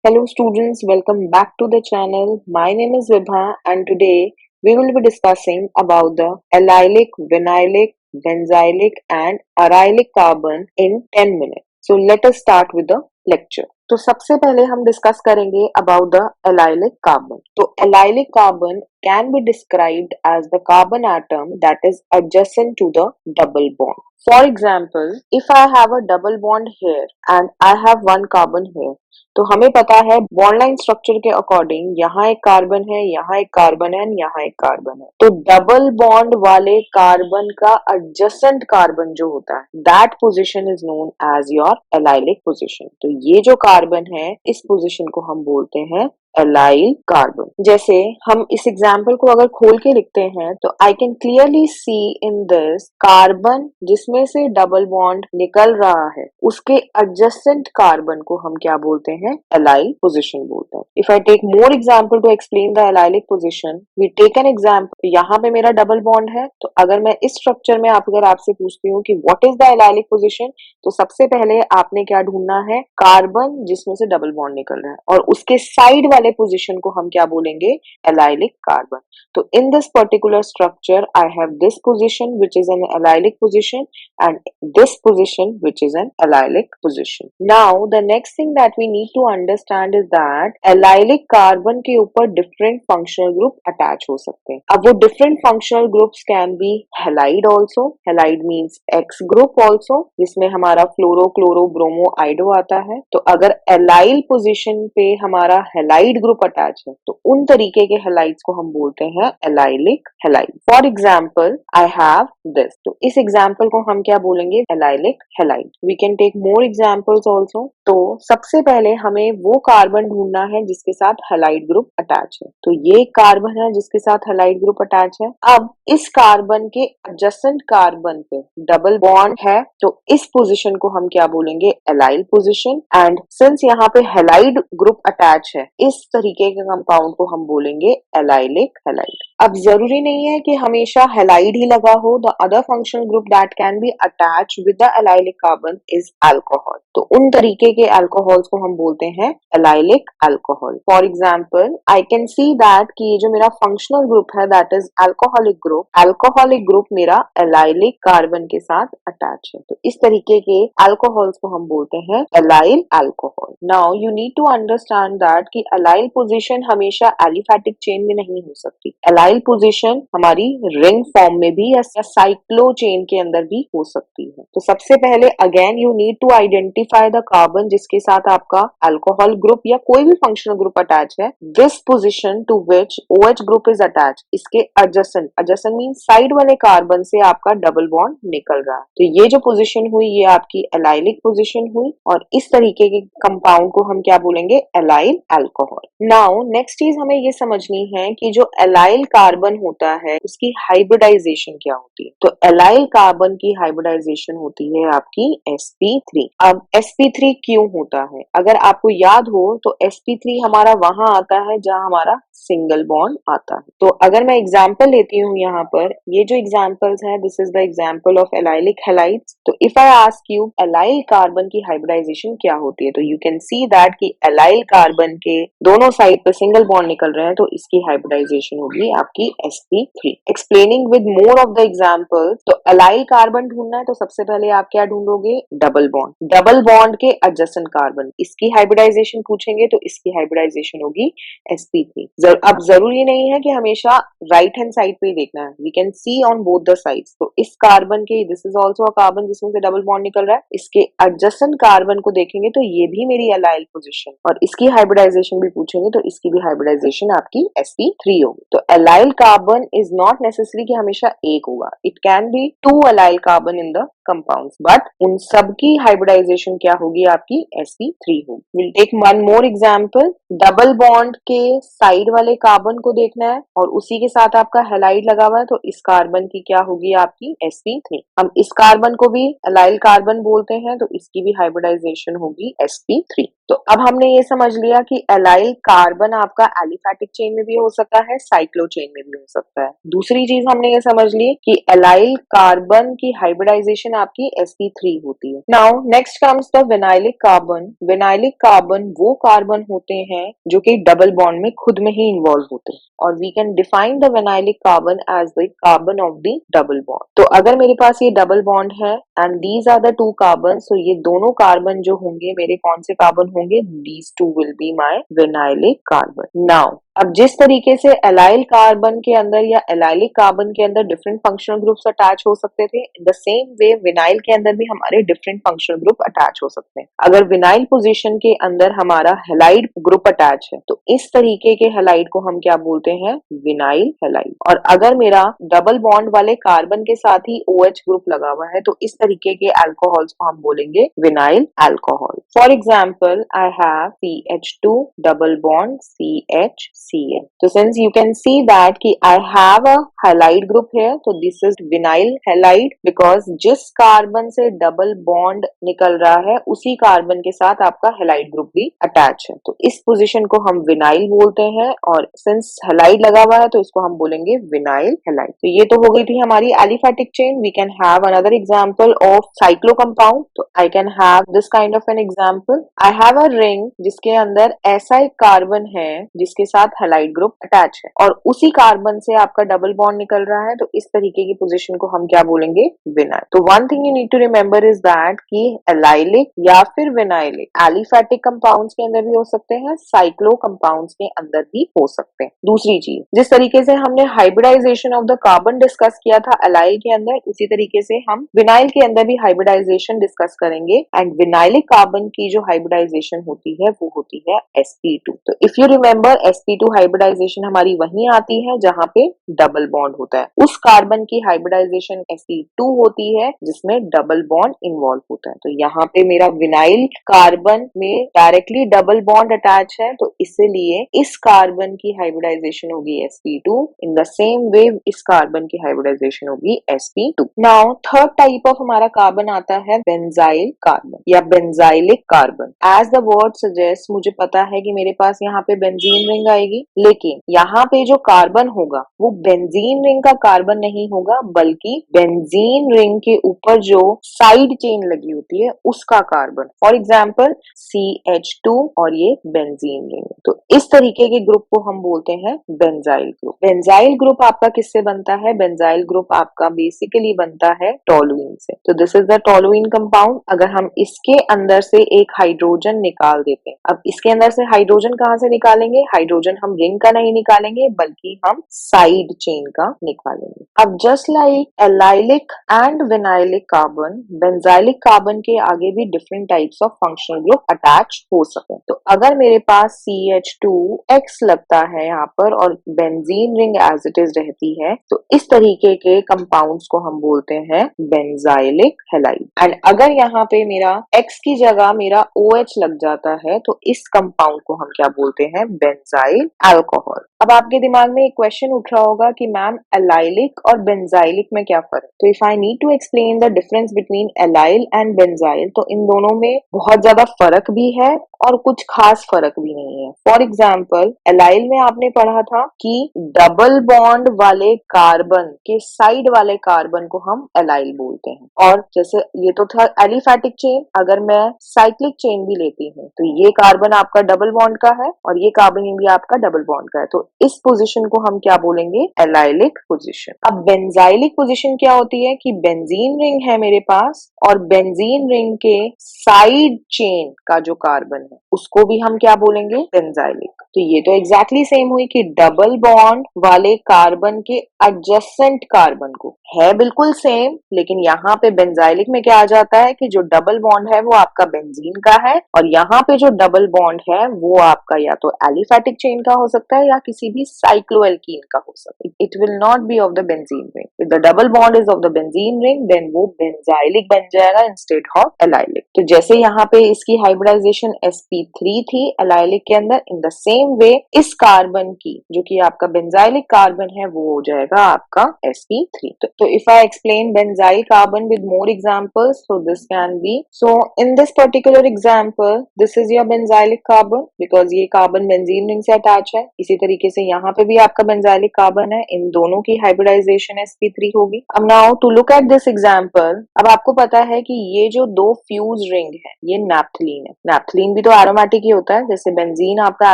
Hello students, welcome back to the channel. My name is Vibha and today we will be discussing about the allylic, vinylic, benzylic and arylic carbon in 10 minutes. So let us start with the lecture. तो सबसे पहले हम discuss करेंगे about the allylic carbon. तो allylic carbon can be described as the carbon atom that is adjacent to the double bond. For example, if I have a double bond here and I have one carbon here, तो हमें पता है bond line structure के according यहाँ एक carbon है, यहाँ एक कार्बन है, यहाँ एक कार्बन है. तो डबल बॉन्ड वाले कार्बन का एडजेसेंट कार्बन जो होता है, that position is known as your allylic position. तो ये जो कार्बन है, इस पोजीशन को हम बोलते हैं एलाइल कार्बन. जैसे हम इस एग्जाम्पल को अगर खोल के लिखते हैं तो I can clearly see in this carbon जिसमें से डबल बॉन्ड निकल रहा है, उसके एडजेसेंट कार्बन को हम क्या बोलते हैं? एलाइल पोजीशन बोलते हैं. If I take more example to explain the allylic position, we take an example. यहाँ पे मेरा डबल बॉन्ड है, तो अगर मैं इस स्ट्रक्चर में अगर आपसे पूछती हूँ कि what is the allylic position, तो सबसे पहले आपने क्या ढूंढना है? कार्बन जिसमें से डबल बॉन्ड निकल रहा है, और उसके साइड वाले पोजीशन को हम क्या बोलेंगे? Allylic carbon. तो in this particular structure I have this position which is an allylic position and this position which is an allylic position. Now the next thing that we need to understand is that allylic carbon के ऊपर different functional group attach हो सकते हैं. अब वो different functional groups can be halide also. Halide means x group also, जिसमें हमारा fluoro chloro bromo आइडो आता है. तो अगर एलाइल पोजीशन पे हमारा हैलाइड ग्रुप अटैच है, तो उन तरीके के हैलाइड्स को हम बोलते हैं allylic halide. For example I have this. तो इस एग्जाम्पल को हम क्या बोलेंगे? Allylic halide. We can take more examples also. तो सबसे पहले हमें वो कार्बन ढूंढना है जिसके साथ हैलाइड ग्रुप अटैच है. तो ये कार्बन है जिसके साथ हैलाइड ग्रुप अटैच है. अब इस कार्बन के एडजेसेंट कार्बन पे डबल बॉन्ड है, तो इस पोजीशन को हम क्या बोलेंगे? Allyl position. एंड सिंस यहाँ पे हैलाइड ग्रुप अटैच है, इस तरीके के कंपाउंड को हम बोलेंगे एलाइलिक हैलाइड. अब जरूरी नहीं है कि हमेशा हैलाइड ही लगा हो. The other functional group that can be attach with the allylic carbon is alcohol. तो उन तरीके के अल्कोहल्स को हम बोलते हैं allylic alcohol. For example I can see that कि ये जो मेरा फंक्शनल ग्रुप है that is alcoholic group. Alcoholic group मेरा एलाइलिक कार्बन के साथ अटैच है. तो इस तरीके के अल्कोहल्स को हम बोलते हैं allyl alcohol. Now you need to understand that कि एलाइल पोजीशन हमेशा एलिफैटिक चेन में नहीं हो सकती. एलाइल पोजीशन हमारी रिंग फॉर्म में भी या साइक्लो चेन के अंदर भी हो सकती है. तो सबसे पहले again you need to identify the carbon जिसके साथ आपका अल्कोहल ग्रुप या कोई भी फंक्शनल ग्रुप अटैच है. This position to which OH group is attach, इसके एडजेसेंट, एडजेसेंट मीन साइड वाले कार्बन से आपका डबल बॉन्ड निकल रहा है. तो ये जो पोजीशन हुई ये आपकी एलाइलिक पोजीशन हुई, और इस तरीके के कंपाउंड को हम क्या बोलेंगे? Allyl alcohol. नाउ नेक्स्ट चीज हमें ये समझनी है कि जो एलाइल कार्बन होता है उसकी हाइब्रिडाइजेशन क्या होती है. तो एलाइल कार्बन की हाइब्रिडाइजेशन होती है आपकी sp3. अब sp3 क्यों होता है? अगर आपको याद हो तो sp3 हमारा वहां आता है जहां हमारा सिंगल बॉन्ड आता है. तो अगर मैं एग्जांपल लेती हूँ यहाँ पर, ये जो एग्जांपल्स है this is the example of allylic halides. तो if I ask you allyl carbon की हाइब्रिडाइजेशन क्या होती है, तो यू कैन सी दैट कि एलाइल कार्बन के दोनों साइड पे सिंगल बॉन्ड निकल रहे हैं, तो इसकी हाइब्रिडाइजेशन होगी आपकी sp3. Explaining with more of the examples, तो एलाइल कार्बन ढूंढना है तो सबसे पहले आप क्या ढूंढोगे? Double bond. डबल बॉन्ड के एडजेसेंट कार्बन, इसकी हाइब्रिडाइजेशन पूछेंगे तो इसकी हाइब्रिडाइजेशन होगी sp3. अब जरूरी नहीं है कि हमेशा राइट हैंड साइड पे ही देखना है. We can see on both the sides. तो इस कार्बन के, this is also a carbon जिसमें से डबल बॉन्ड निकल रहा है, इसके एडजेसेंट कार्बन को देखेंगे तो ये भी मेरी एलाइल पोजीशन, और इसकी हाइब्रिडाइजेशन भी पूछेंगे तो इसकी भी हाइब्रिडाइजेशन आपकी sp3 होगी. तो allyl carbon is not necessary कि हमेशा एक होगा. It can be 2 allyl carbon in the compounds, but उन सब की हाइब्रिडाइजेशन क्या होगी? आपकी sp3 होगी. Will take one more example. Double bond के साइड वाले कार्बन को देखना है और उसी के साथ आपका हैलाइड लगा हुआ है, तो इस कार्बन की क्या होगी? आपकी sp3. हम इस कार्बन को भी एलाइल कार्बन बोलते हैं, तो इसकी भी हाइब्रिडाइजेशन होगी sp3. तो अब हमने ये समझ लिया कि एलाइल कार्बन आपका एलिफैटिक चेन में भी हो सकता है, साइक्लो चेन में भी हो सकता है. दूसरी चीज हमने ये समझ ली कि एलाइल कार्बन की हाइब्रिडाइजेशन आपकी sp3 होती है। Now next comes the vinylic carbon. Vinylic carbon वो कार्बन होते हैं जो कि डबल बॉन्ड में खुद में ही इन्वॉल्व होते हैं, और we can define the vinylic carbon as the carbon of the double bond. तो अगर मेरे पास ये डबल बॉन्ड है and these are the two carbon, so ये दोनों कार्बन जो होंगे मेरे कौन से कार्बन होंगे, these two will be my vinylic carbon. Now अब जिस तरीके से एलाइल कार्बन के अंदर या एलाइलिक कार्बन के अंदर डिफरेंट फंक्शनल ग्रुप्स अटैच हो सकते थे, द सेम वे विनाइल के अंदर भी हमारे डिफरेंट फंक्शनल ग्रुप अटैच हो सकते हैं। अगर विनाइल पोजीशन के अंदर हमारा हेलाइड ग्रुप अटैच है तो इस तरीके के हेलाइड को हम क्या बोलते हैं, विनाइल हेलाइड। और अगर मेरा डबल बॉन्ड वाले कार्बन के साथ ही OH ग्रुप लगा हुआ है तो इस तरीके के अल्कोहल्स को हम बोलेंगे vinyl alcohol. For example I have CH2 double bond CHCl. So since you can see that कि I have a halide group here, तो this is vinyl halide because जिस कार्बन से डबल बॉन्ड निकल रहा है उसी कार्बन के साथ आपका हेलाइड ग्रुप भी अटैच है, तो इस पोजीशन को हम विनाइल बोलते हैं। और सिंस हेलाइड लगा हुआ है तो इसको हम बोलेंगे विनाइल हेलाइड। तो ये तो हो गई थी हमारी aliphatic chain. We can have another example of cyclo compound. तो I can have this kind of an example. I have a ring जिसके अंदर ऐसा एक कार्बन है जिसके साथ हेलाइड ग्रुप अटैच है और उसी कार्बन से आपका डबल बॉन्ड निकल रहा है, तो इस तरीके की पोजीशन को हम क्या बोलेंगे, विनाइल। तो one thing you need to remember is that कि एलाइलिक या फिर विनाइलिक एलिफैटिक कंपाउंड्स के अंदर भी हो सकते हैं, साइक्लो कंपाउंड्स के अंदर भी हो सकते हैं। दूसरी चीज, जिस तरीके से हमने hybridization of the carbon discuss किया था एलाइल के अंदर, उसी तरीके से हम विनाइल के अंदर भी हाइब्रिडाइजेशन डिस्कस करेंगे। एंड विनाइलिक कार्बन की जो हाइब्रिडाइजेशन होती है वो होती है sp2। तो if you remember sp2 hybridisation हमारी वहीं आती है जहां पे डबल बॉन्ड होता है, उस कार्बन की हाइब्रिडाइजेशन sp2 होती है जिसमें डबल बॉन्ड इन्वॉल्व होता है। तो यहाँ पे मेरा विनाइल कार्बन में डायरेक्टली डबल बॉन्ड अटैच है, तो इसलिए इस कार्बन की हाइब्रिडाइजेशन होगी sp2। In the same way इस कार्बन की हाइब्रिडाइजेशन होगी sp2। Now third type of हमारा कार्बन आता है बेंजाइल कार्बन या benzylic carbon. As the word suggest, मुझे पता है कि मेरे पास यहाँ पे बेंजीन रिंग आएगी, लेकिन यहाँ पे जो कार्बन होगा वो बेंजीन रिंग का कार्बन नहीं होगा बल्कि बेंजीन रिंग के ऊपर जो साइड चेन लगी होती है उसका कार्बन। फॉर एग्जाम्पल CH2 और ये बेंजीन रिंग। तो इस तरीके के ग्रुप को हम बोलते हैं बेंजाइल ग्रुप। बेंजाइल ग्रुप आपका किससे बनता है, बेंजाइल ग्रुप आपका बेसिकली बनता है टोलुइन से। तो this is the toluene compound. अगर हम इसके अंदर से एक हाइड्रोजन निकाल देते हैं, अब इसके अंदर से हाइड्रोजन कहाँ से निकालेंगे, हाइड्रोजन हम रिंग का नहीं निकालेंगे बल्कि हम साइड चेन का निकालेंगे। अब just like allylic and vinylic carbon, benzylic carbon के आगे भी different types of functional group attach हो सकते हैं। तो अगर मेरे पास CH2X लगता है यहाँ पर और benzene ring as it is रहती है, तो इस तरीके के कंपाउंड्स को हम बोलते हैं बेंजाइलिक हेलाइड। एंड अगर यहाँ पे मेरा X की जगह मेरा OH लग जाता है तो इस कंपाउंड को हम क्या बोलते हैं, बेंजाइल अल्कोहल। अब आपके दिमाग में एक क्वेश्चन उठ रहा होगा कि मैम एलाइलिक और बेंजाइलिक में क्या फर्क। तो if I need to explain the difference between allyl and benzyl, तो इन दोनों में बहुत ज्यादा फर्क भी है और कुछ खास फर्क भी नहीं है। फॉर एग्जाम्पल एलाइल में आपने पढ़ा था कि डबल बॉन्ड वाले कार्बन के साइड वाले कार्बन को हम एलाइल बोलते हैं, और जैसे ये तो था एलिफैटिक चेन, अगर मैं साइक्लिक चेन भी लेती हूँ तो ये कार्बन आपका डबल बॉन्ड का है और ये कार्बन भी आपका डबल बॉन्ड का है, तो इस पोजीशन को हम क्या बोलेंगे, एलाइलिक पोजीशन। अब बेंजाइलिक पोजीशन क्या होती है कि बेंजीन रिंग है मेरे पास और बेंजीन रिंग के साइड चेन का जो कार्बन है उसको भी हम क्या बोलेंगे, बेंजाइलिक। तो ये तो एग्जैक्टली सेम हुई कि डबल बॉन्ड वाले कार्बन के एडजेसेंट कार्बन को है बिल्कुल सेम, लेकिन यहाँ पे बेंजाइलिक में क्या आ जाता है कि जो डबल बॉन्ड है वो आपका बेंजीन का है और यहाँ पे जो डबल बॉन्ड है वो आपका या तो एलिफैटिक चेन का हो सकता है या किसी भी साइक्लोएल्कीन का हो सकता है। It will not be of the benzene ring. If the double bond is of the benzene ring then वो बेंजाइलिक बन जाएगा इंस्टेड ऑफ एलाइलिक। तो जैसे यहाँ पे इसकी हाइब्रिडाइजेशन sp3 थी एलाइलिक के अंदर, in the same same way इस कार्बन की जो कि आपका बेंजाइलिक कार्बन है वो हो जाएगा आपका sp3. तो if I explain benzyl carbon with more examples, so this can be, so in this particular example this is your benzylic carbon because ये कार्बन बेंजीन रिंग से अटैच है. इसी तरीके से यहाँ पे भी आपका बेंजाइलिक कार्बन है, इन दोनों की हाइब्रिडाइजेशन sp3 होगी. अब now to look at this example, अब आपको पता है कि ये जो दो फ्यूज रिंग है ये नैप्थलीन है. नैप्थलीन भी तो एरोमेटिक ही होता है, जैसे बेंजीन आपका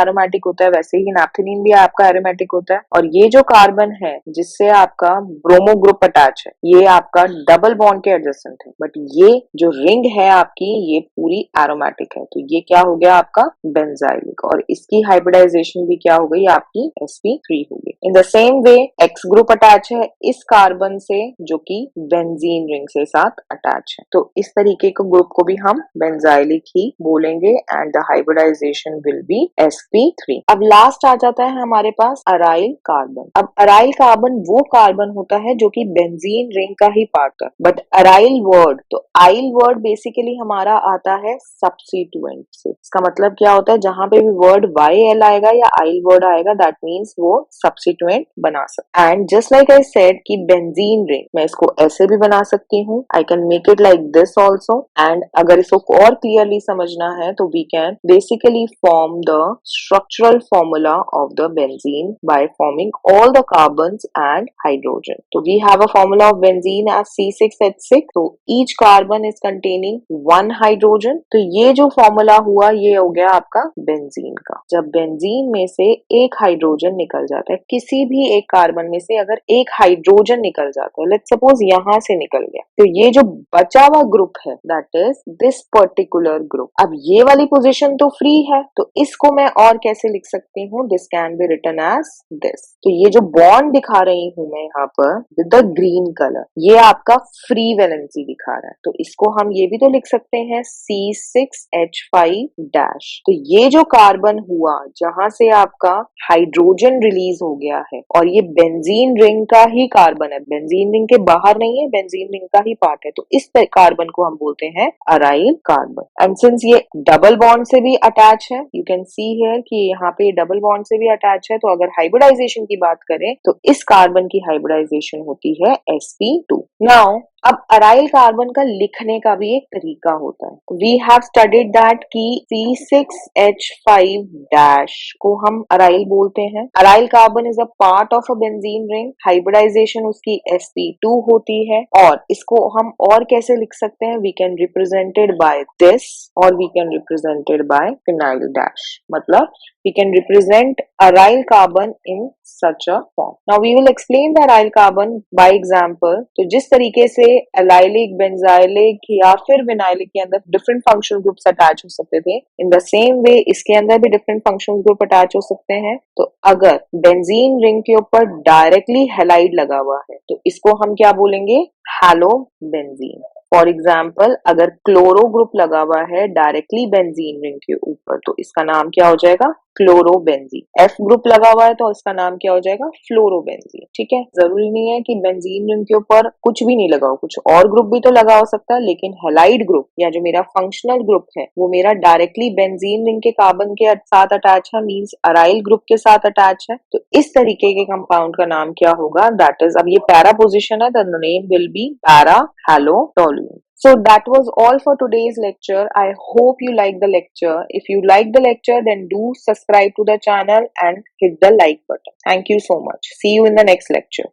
एरोमेटिक होता है वैसे ही नैप्थलीन भी आपका एरोमेटिक होता है. और ये जो कार्बन है जिससे आपका ब्रोमो ग्रुप अटैच है ये आपका डबल बॉन्ड के एडजेसेंट है, बट ये जो रिंग है आपकी ये पूरी एरोमेटिक है, तो ये क्या हो गया आपका बेंजाइलिक, और इसकी हाइब्रिडाइजेशन भी क्या हो गई आपकी sp3 हो गई. In the same way x group attach है इस कार्बन से जो कि बेंजीन रिंग से साथ अटैच है, तो इस तरीके के ग्रुप को भी हम बेंजाइलिक ही बोलेंगे and the hybridization will be sp3. अब लास्ट आ जाता है हमारे पास अराइल कार्बन. अब अराइल कार्बन वो कार्बन होता है जो कि बेंजीन रिंग का ही पार्ट है, बट अराइल वर्ड, तो आइल वर्ड बेसिकली हमारा आता है सब्स्टिट्यूएंट से. इसका मतलब क्या होता है, जहां पे भी वर्ड YL आएगा या आइल वर्ड आएगा दैट मीन्स वो सब्स्टिट्यूएंट बना सकते. And just like I said कि बेंजीन रिंग मैं इसको ऐसे भी बना सकती हूँ, I can make it like this also. And अगर इसको और क्लियरली समझना है तो we can basically form the structural formula of the benzene by forming all the carbons and hydrogen. So we have a formula of benzene as C6H6. So each carbon is containing one hydrogen. तो ये जो formula हुआ ये हो गया आपका benzene का. जब बेंजीन में से एक हाइड्रोजन निकल जाता है, किसी भी एक कार्बन में से अगर एक हाइड्रोजन निकल जाता है, लेट्स सपोज यहाँ से निकल गया, तो ये जो बचा हुआ ग्रुप है that is this particular group. अब ये वाली पोजीशन तो फ्री है, तो इसको मैं और कैसे लिख सकती हूँ, this can be written as this. तो ये जो बॉन्ड दिखा रही हूं मैं यहाँ पर विद द ग्रीन कलर, ये आपका फ्री वैलेंसी दिखा रहा है, तो इसको हम ये भी तो लिख सकते हैं C6H5 डैश. तो ये जो कार्बन हुआ जहां से आपका हाइड्रोजन रिलीज हो गया है, और ये बेंजीन रिंग का ही कार्बन है, बेंजीन रिंग के बाहर नहीं है, बेंजीन रिंग का ही पार्ट है, तो इस कार्बन को हम बोलते हैं अराइल कार्बन. एंड सिंस ये डबल बॉन्ड से भी अटैच है, यू कैन सी हियर कि यहाँ पे डबल बॉन्ड से भी अटैच है, तो अगर हाइब्रिडाइजेशन की बात करें तो इस कार्बन की हाइब्रिडाइजेशन होती है sp2. नाउ अब अराइल कार्बन का लिखने का भी एक तरीका होता है. वी हैव स्टडीड दैट कि C6H5 डैश को हम अराइल बोलते हैं. Aryl carbon is a part of a benzene ring, hybridization उसकी sp2 होती है, और इसको हम और कैसे लिख सकते हैं, we can represented by this और we can represented by phenyl dash. मतलब we can represent aryl carbon in such a form. Now we will explain the aryl carbon by example. तो जिस तरीके से allylic, benzylic या फिर vinylic के अंदर different functional groups attach हो सकते थे, in the same way इसके अंदर भी different functional group attach हो सकते हैं. तो अगर बेंजीन रिंग के ऊपर डायरेक्टली हैलाइड लगा हुआ है तो इसको हम क्या बोलेंगे, हैलो बेंजीन. फॉर एग्जाम्पल अगर क्लोरो ग्रुप लगा हुआ है डायरेक्टली बेंजीन रिंग के ऊपर तो इसका नाम क्या हो जाएगा, क्लोरोबेंजीन. एफ ग्रुप लगा हुआ है तो इसका नाम क्या हो जाएगा, फ्लोरोबेंजीन. ठीक है, जरूरी नहीं है कि बेंजीन रिंग के ऊपर कुछ भी नहीं लगा हो, कुछ और ग्रुप भी तो लगा हो सकता है, लेकिन हैलाइड ग्रुप या जो मेरा फंक्शनल ग्रुप है वो मेरा डायरेक्टली बेंजीन रिंग के कार्बन के साथ अटैच है, मींस अराइल ग्रुप के साथ अटैच है. तो इस तरीके के कंपाउंड का नाम क्या होगा, दैट इज, अब ये पैरा पोजिशन है, the name will be para halotoluene. So that was all for today's lecture. I hope you liked the lecture. If you liked the lecture, then do subscribe to the channel and hit the like button. Thank you so much. See you in the next lecture.